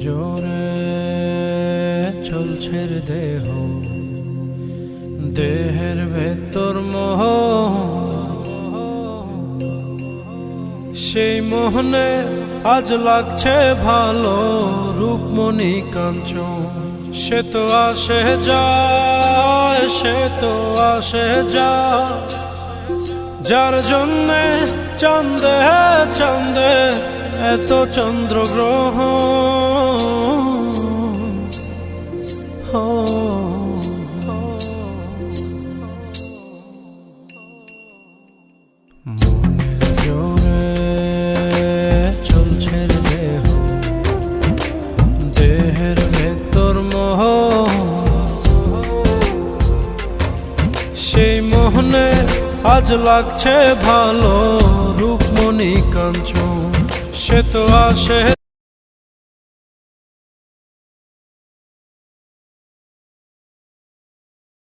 জোরে চলছে দেহ, দেহের ভেতর মোহ, সেই মোহনে আজ লাগছে ভালো রূপমণি কাঞ্চন। সে তো আসে যায়, সে তো আসে যায়, যার জন্যে চাঁদে চাঁদে এত চন্দ্রগ্রহ। জোরে চলছে দেহ, দেহের ভেতর মোহ, সেই মোহনে আজ লাগছে ভালো রূপমণি কাঞ্চন। সে তো আসে